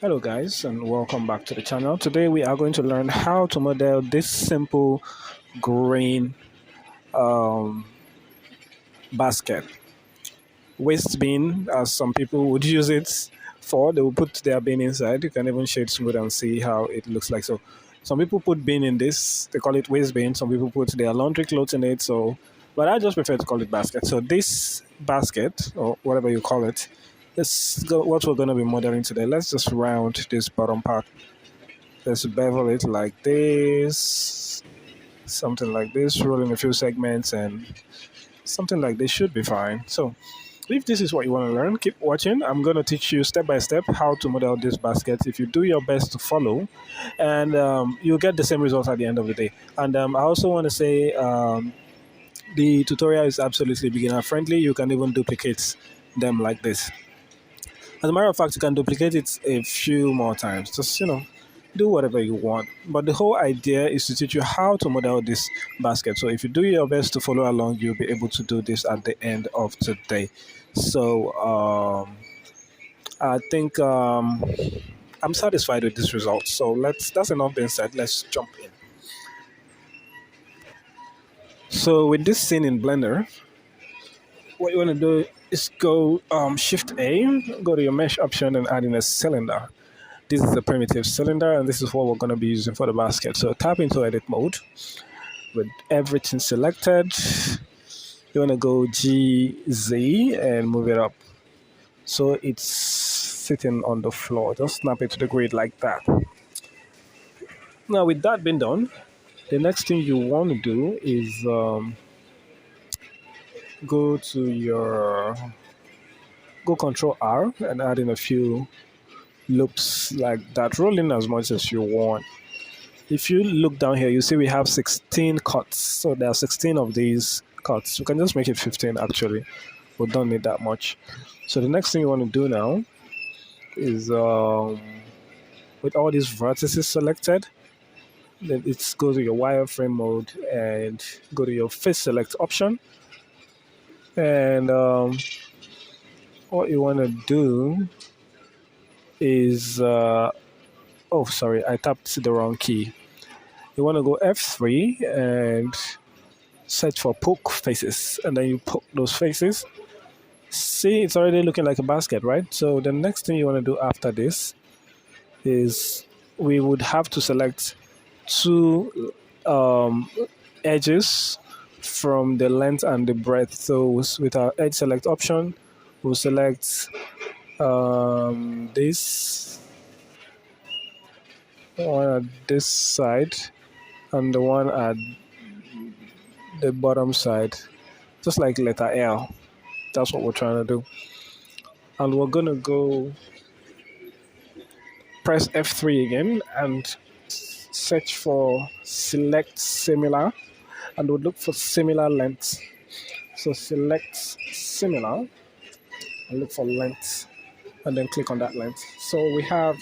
Hello guys and welcome back to the channel. Today we are going to learn how to model this simple grain um, basket. Waste bin, as some people would use it for. They will put their bin inside. You can even shade smooth and see how it looks like. So some people put bin in this, they call it waste bin. Some people put their laundry clothes in it. But I just prefer to call it basket. So this basket, or whatever you call it, is what we're going to be modeling today. Let's just round this bottom part. Let's bevel it like this, something like this, roll in a few segments, and something like this should be fine. So if this is what you want to learn, keep watching. I'm going to teach you step by step how to model this basket. If you do your best to follow, and you'll get the same results at the end of the day. And I also want to say the tutorial is absolutely beginner friendly. You can even duplicate them like this. As a matter of fact, you can duplicate it a few more times. Just, do whatever you want. But the whole idea is to teach you how to model this basket. So if you do your best to follow along, you'll be able to do this at the end of today. So I think I'm satisfied with this result. So that's enough being said. Let's jump in. So with this scene in Blender, what you want to do is go Shift A, go to your mesh option and add in a cylinder. This is a primitive cylinder and this is what we're going to be using for the basket. So tap into edit mode with everything selected. You want to go GZ and move it up. So it's sitting on the floor. Just snap it to the grid like that. Now with that being done, the next thing you want to do is go Control R and add in a few loops like that. Roll in as much as you want. If you look down here, you see we have 16 cuts. So there are 16 of these cuts. You can just make it 15 actually. We don't need that much. So the next thing you want to do now is with all these vertices selected, then it's go to your wireframe mode and go to your face select option. And what you want to do is, oh, sorry, I tapped the wrong key. You want to go F3 and search for poke faces, and then you poke those faces. See, it's already looking like a basket, right? So the next thing you want to do after this is we would have to select two edges from the length and the breadth. So with our edge select option, we'll select this one at this side and the one at the bottom side, just like letter L. That's what we're trying to do. And we're gonna go press F3 again and search for select similar, and we'll look for similar length. So select similar and look for length and then click on that length. So we have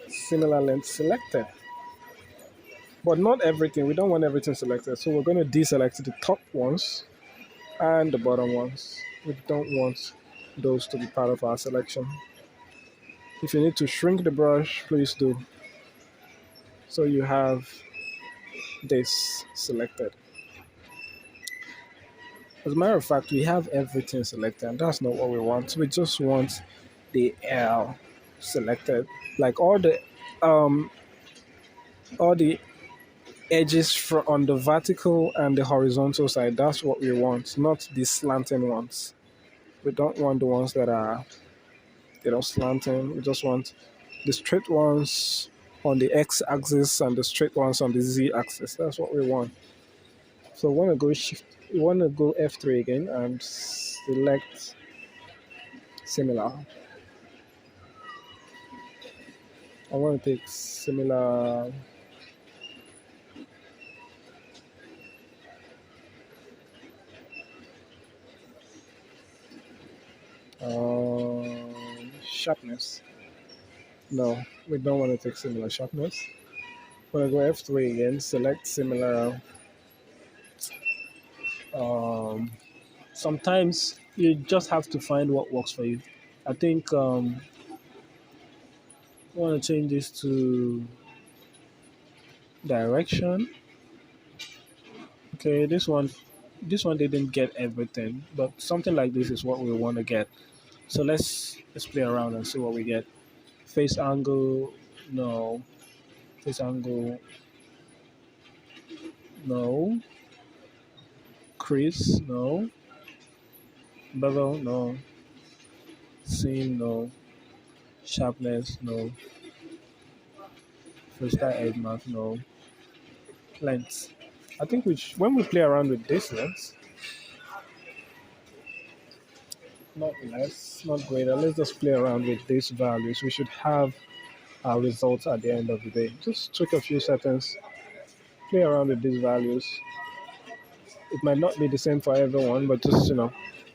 similar length selected, but not everything. We don't want everything selected. So we're going to deselect the top ones and the bottom ones. We don't want those to be part of our selection. If you need to shrink the brush, please do. So you have this selected. As a matter of fact, we have everything selected, and that's not what we want. We just want the L selected, like um, all the edges on the vertical and the horizontal side. That's what we want, not the slanting ones. We don't want the ones that are, slanting. We just want the straight ones on the x-axis and the straight ones on the z-axis. That's what we want. So we want to go F3 again and select similar. I want to take similar. Sharpness. No, we don't want to take similar sharpness. We're going to go F3 again, select similar. Sometimes you just have to find what works for you. I think I want to change this to direction. Okay, this one didn't get everything, but something like this is what we want to get. So let's play around and see what we get. Face angle, no. Face angle, no. Crease, no. Bevel, no. Seam, no. Sharpness, no. Freestyle edge mark, no. Length. I think when we play around with this length, not less, not greater. Let's just play around with these values. We should have our results at the end of the day. Just took a few seconds, play around with these values. It might not be the same for everyone, but just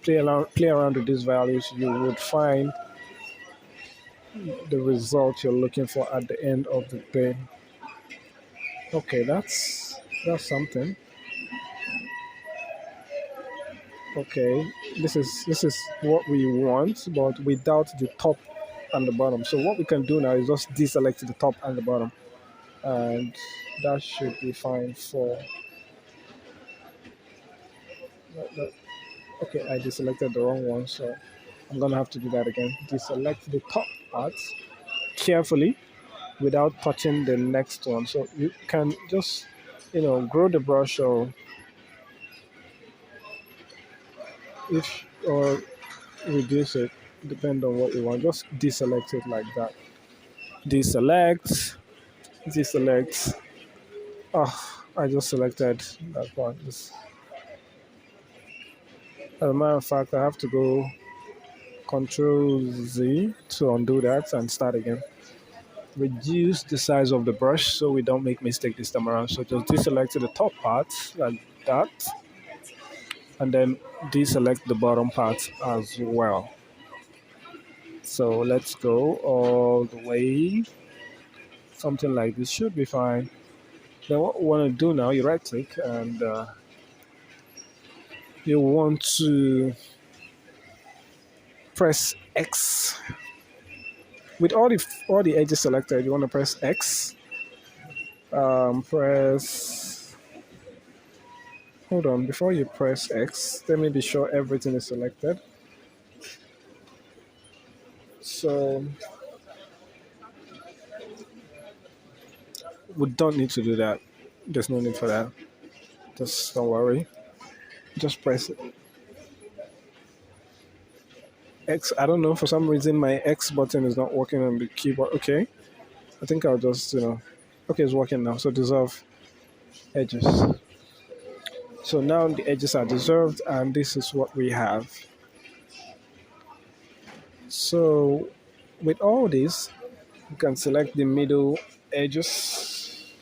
play around with these values. You would find the result you're looking for at the end of the day. Okay, that's something. Okay, this is what we want, but without the top and the bottom. So what we can do now is just deselect the top and the bottom, and that should be fine for. Okay, I deselected the wrong one, so I'm gonna have to do that again. Deselect the top part carefully without touching the next one. So you can just, grow the brush or reduce it, depend on what you want. Just deselect it like that. Deselect, deselect. Oh, I just selected that one. As a matter of fact, I have to go Control Z to undo that and start again. Reduce the size of the brush so we don't make mistake this time around. So just deselect the top part like that, and then deselect the bottom part as well. So let's go all the way. Something like this should be fine. Then what we want to do now, you right click and you want to press X. With all the edges selected, you want to press X. Press. Hold on, before you press X, let me be sure everything is selected. So we don't need to do that. There's no need for that. Just don't worry. Just press X. I don't know, for some reason my X button is not working on the keyboard. Okay. I think I'll just, okay, it's working now. So dissolve edges. So now the edges are dissolved and this is what we have. So with all this, you can select the middle edges.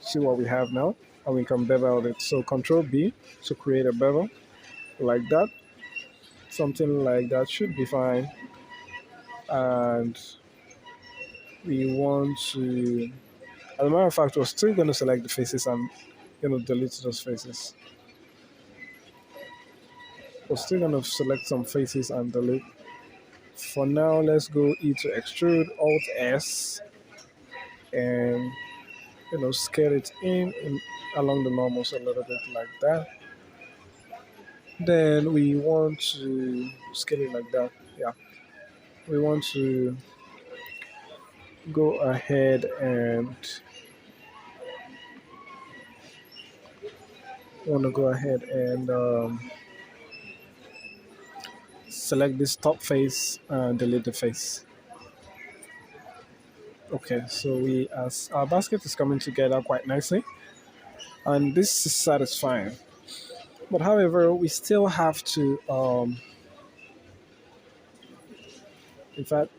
See what we have now. And we can bevel it. So Control B to create a bevel like that. Something like that should be fine. And we want to, as a matter of fact, we're still going to select the faces and delete those faces. We're still going to select some faces and delete. For now, let's go E to extrude, Alt S, and scale it in along the normals a little bit like that. Then we want to scale it like that. Yeah, we want to go ahead and select this top face and delete the face. Okay, so as our basket is coming together quite nicely, and this is satisfying. But however, we still have to, in fact,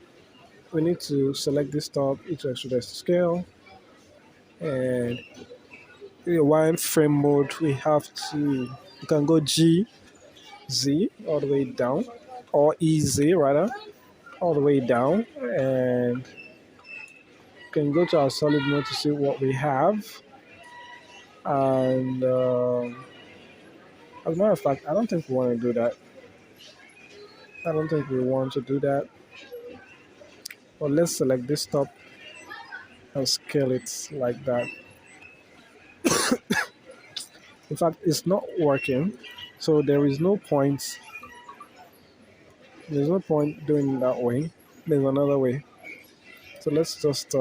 we need to select this top, each extrude scale, and in the wireframe mode, we can go G, Z, all the way down, or EZ rather, all the way down, and can go to our solid mode to see what we have. And as a matter of fact, I don't think we want to do that. I don't think we want to do that. But let's select this top and scale it like that. In fact, it's not working, so there's no point doing it that way. There's another way. So let's just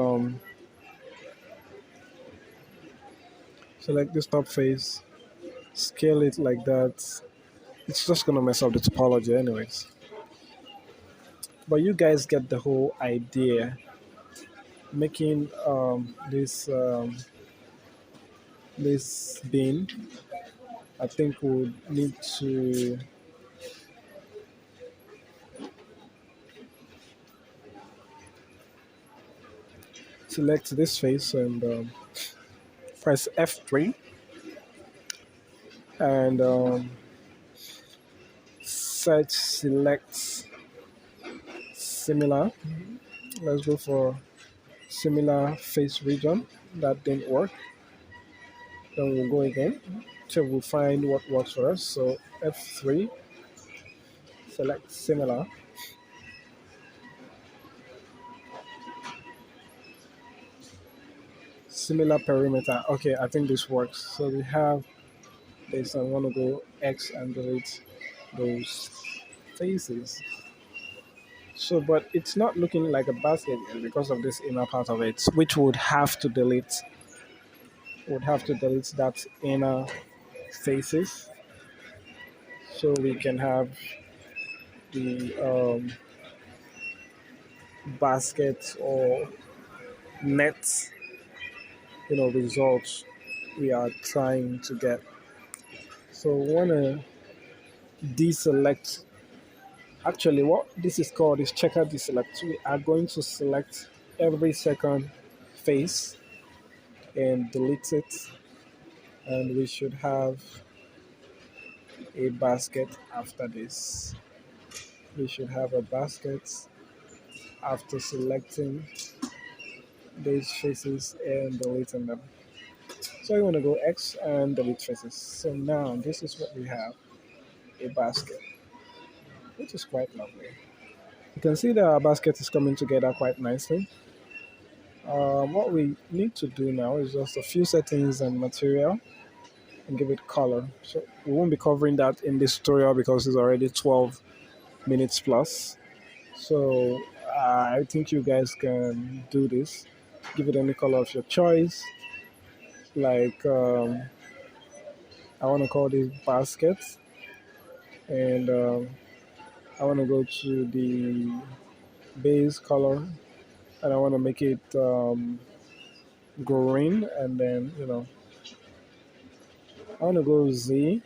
select this top face, scale it like that. It's just gonna mess up the topology anyways. But you guys get the whole idea. Making this bin, I think we'll need to select this face and press F3 and search select similar. Let's go for similar face region. That didn't work. Then we'll go again till we'll find what works for us. So F3, select similar, similar perimeter. Okay, I think this works. So we have this. I want to go X and delete those faces. So, but it's not looking like a basket yet because of this inner part of it, which would have to delete. Would have to delete that inner faces so we can have the basket or net, results we are trying to get. So we want to deselect. Actually, what this is called is checker deselect. We are going to select every second face and delete it, and we should have a basket after this. We should have a basket after selecting these faces and deleting them. So you want to go X and delete faces. So now this is what we have, a basket, which is quite lovely. You can see that our basket is coming together quite nicely. What we need to do now is just a few settings and material and give it color. So we won't be covering that in this tutorial because it's already 12 minutes plus. So I think you guys can do this. Give it any color of your choice. Like I want to call this basket, and I want to go to the base color, and I want to make it green, and then I want to go Z,